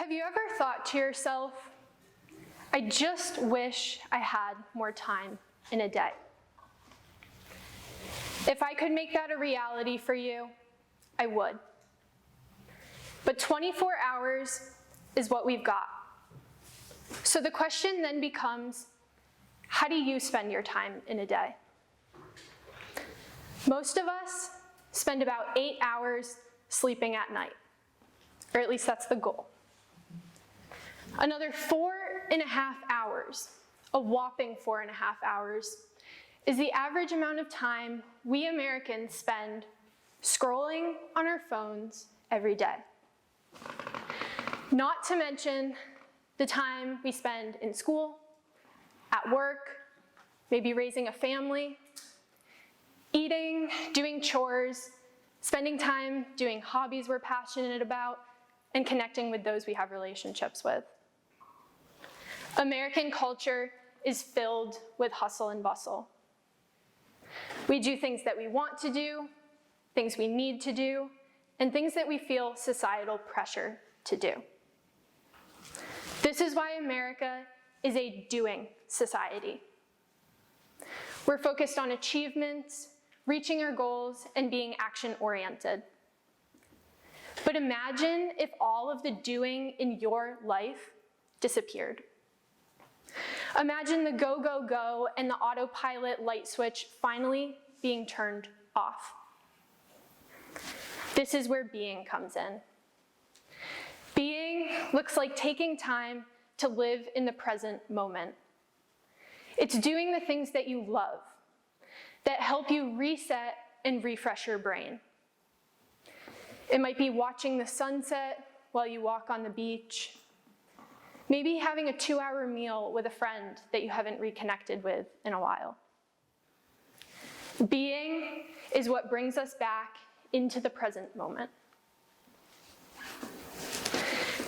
Have you ever thought to yourself, I just wish I had more time in a day? If I could make that a reality for you, I would. But 24 hours is what we've got. So the question then becomes, how do you spend your time in a day? Most of us spend about 8 hours sleeping at night, or at least that's the goal. Another 4.5 hours, a whopping 4.5 hours, is the average amount of time we Americans spend scrolling on our phones every day. Not to mention the time we spend in school, at work, maybe raising a family, eating, doing chores, spending time doing hobbies we're passionate about, and connecting with those we have relationships with. American culture is filled with hustle and bustle. We do things that we want to do, things we need to do, and things that we feel societal pressure to do. This is why America is a doing society. We're focused on achievements, reaching our goals, and being action-oriented. But imagine if all of the doing in your life disappeared. Imagine the go, go, go and the autopilot light switch finally being turned off. This is where being comes in. Being looks like taking time to live in the present moment. It's doing the things that you love, that help you reset and refresh your brain. It might be watching the sunset while you walk on the beach. Maybe having a 2-hour meal with a friend that you haven't reconnected with in a while. Being is what brings us back into the present moment.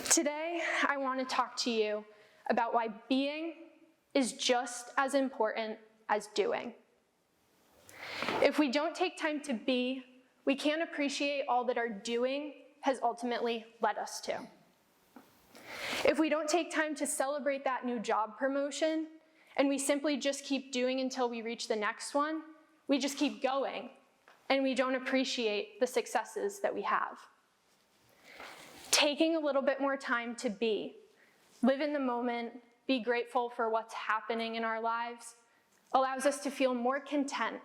Today, I want to talk to you about why being is just as important as doing. If we don't take time to be, we can't appreciate all that our doing has ultimately led us to. If we don't take time to celebrate that new job promotion, and we simply just keep doing until we reach the next one, we just keep going, and we don't appreciate the successes that we have. Taking a little bit more time to be, live in the moment, be grateful for what's happening in our lives, allows us to feel more content,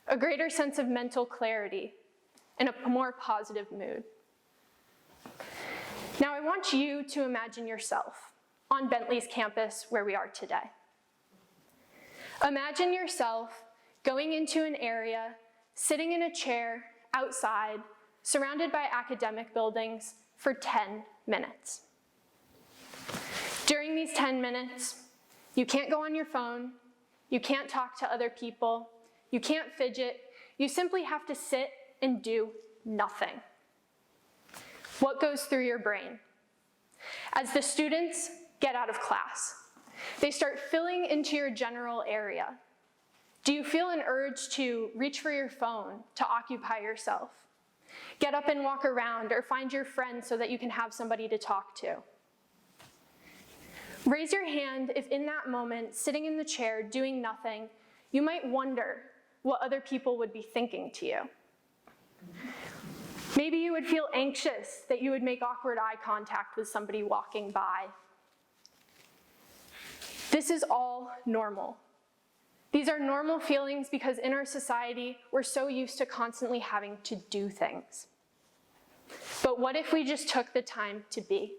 a greater sense of mental clarity, and a more positive mood. Now I want you to imagine yourself on Bentley's campus where we are today. Imagine yourself going into an area, sitting in a chair outside, surrounded by academic buildings for 10 minutes. During these 10 minutes, you can't go on your phone, you can't talk to other people, you can't fidget, you simply have to sit and do nothing. What goes through your brain? As the students get out of class, they start filling into your general area. Do you feel an urge to reach for your phone to occupy yourself? Get up and walk around or find your friend so that you can have somebody to talk to? Raise your hand if in that moment, sitting in the chair, doing nothing, you might wonder what other people would be thinking to you. Maybe you would feel anxious that you would make awkward eye contact with somebody walking by. This is all normal. These are normal feelings because in our society, we're so used to constantly having to do things. But what if we just took the time to be?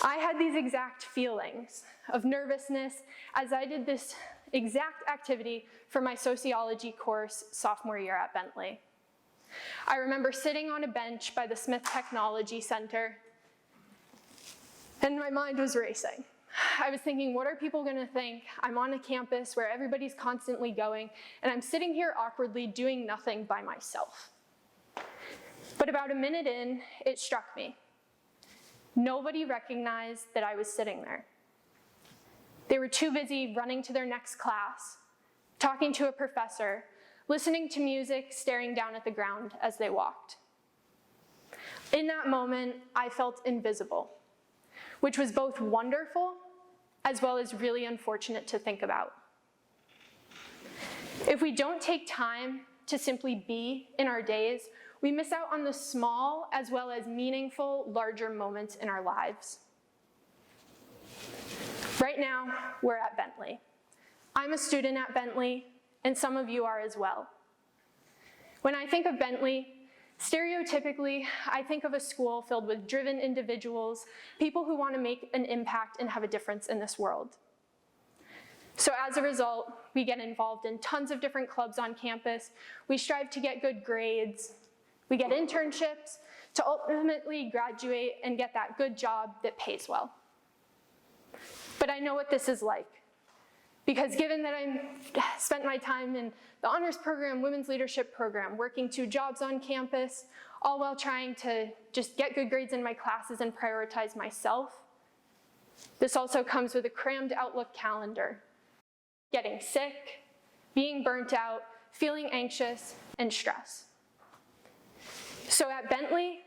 I had these exact feelings of nervousness as I did this exact activity for my sociology course sophomore year at Bentley. I remember sitting on a bench by the Smith Technology Center, and my mind was racing. I was thinking, what are people going to think? I'm on a campus where everybody's constantly going, and I'm sitting here awkwardly doing nothing by myself. But about a minute in, it struck me. Nobody recognized that I was sitting there. They were too busy running to their next class, talking to a professor, listening to music, staring down at the ground as they walked. In that moment, I felt invisible, which was both wonderful as well as really unfortunate to think about. If we don't take time to simply be in our days, we miss out on the small as well as meaningful, larger moments in our lives. Right now, we're at Bentley. I'm a student at Bentley, and some of you are as well. When I think of Bentley, stereotypically, I think of a school filled with driven individuals, people who want to make an impact and have a difference in this world. So as a result, we get involved in tons of different clubs on campus. We strive to get good grades. We get internships to ultimately graduate and get that good job that pays well. But I know what this is like, because given that I spent my time in the honors program, women's leadership program, working 2 jobs on campus, all while trying to just get good grades in my classes and prioritize myself, this also comes with a crammed Outlook calendar, getting sick, being burnt out, feeling anxious, and stress. So at Bentley,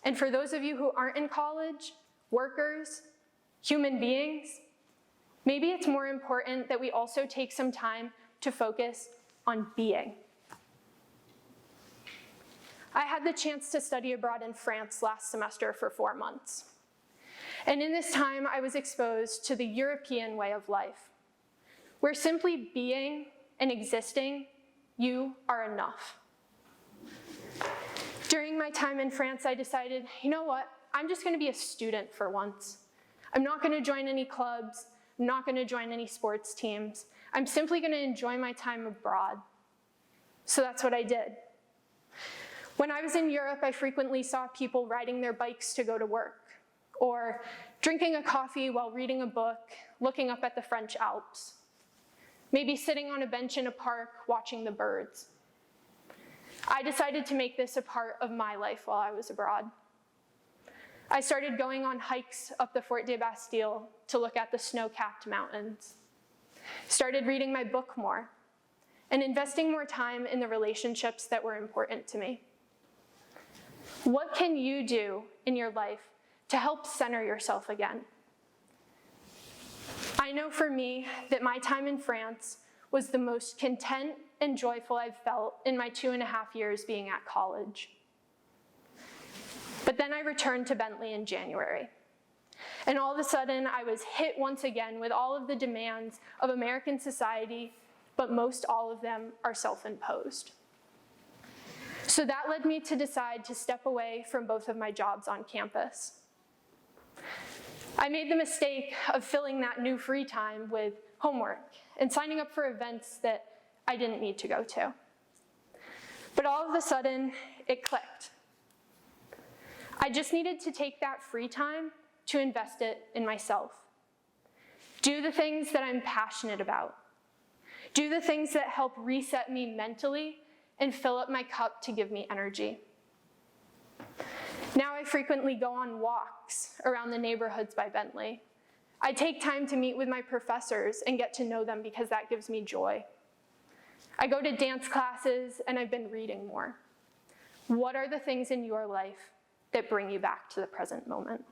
and for those of you who aren't in college, workers, human beings, maybe it's more important that we also take some time to focus on being. I had the chance to study abroad in France last semester for 4 months. And in this time, I was exposed to the European way of life, where simply being and existing, you are enough. During my time in France, I decided, you know what? I'm just going to be a student for once. I'm not going to join any clubs. I'm not going to join any sports teams. I'm simply going to enjoy my time abroad. So that's what I did. When I was in Europe, I frequently saw people riding their bikes to go to work, or drinking a coffee while reading a book, looking up at the French Alps. Maybe sitting on a bench in a park, watching the birds. I decided to make this a part of my life while I was abroad. I started going on hikes up the Fort de Bastille to look at the snow-capped mountains. Started reading my book more, and investing more time in the relationships that were important to me. What can you do in your life to help center yourself again? I know for me that my time in France was the most content and joyful I've felt in my 2.5 years being at college. But then I returned to Bentley in January. And all of a sudden, I was hit once again with all of the demands of American society, but most all of them are self-imposed. So that led me to decide to step away from both of my jobs on campus. I made the mistake of filling that new free time with homework and signing up for events that I didn't need to go to. But all of a sudden, it clicked. I just needed to take that free time to invest it in myself. Do the things that I'm passionate about. Do the things that help reset me mentally and fill up my cup to give me energy. Now I frequently go on walks around the neighborhoods by Bentley. I take time to meet with my professors and get to know them because that gives me joy. I go to dance classes and I've been reading more. What are the things in your life that bring you back to the present moment?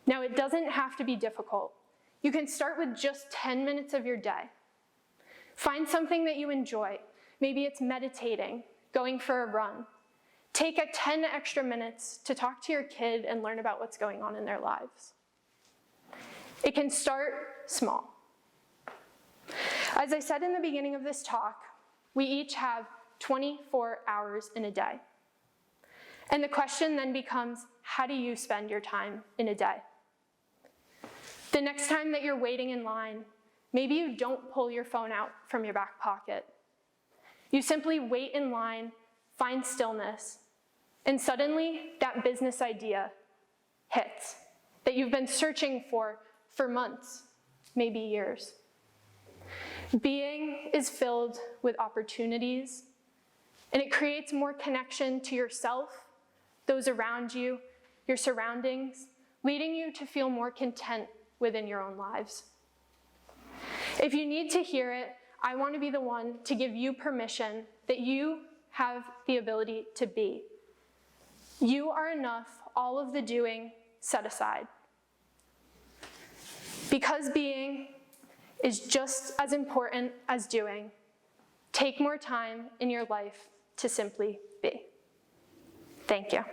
Now, it doesn't have to be difficult. You can start with just 10 minutes of your day. Find something that you enjoy. Maybe it's meditating, going for a run. Take 10 extra minutes to talk to your kid and learn about what's going on in their lives. It can start small. As I said in the beginning of this talk, we each have 24 hours in a day. And the question then becomes, how do you spend your time in a day? The next time that you're waiting in line, maybe you don't pull your phone out from your back pocket. You simply wait in line, find stillness, and suddenly that business idea hits that you've been searching for months, maybe years. Being is filled with opportunities, and it creates more connection to yourself, those around you, your surroundings, leading you to feel more content within your own lives. If you need to hear it, I want to be the one to give you permission that you have the ability to be. You are enough, all of the doing set aside. Because being is just as important as doing, take more time in your life to simply be. Thank you.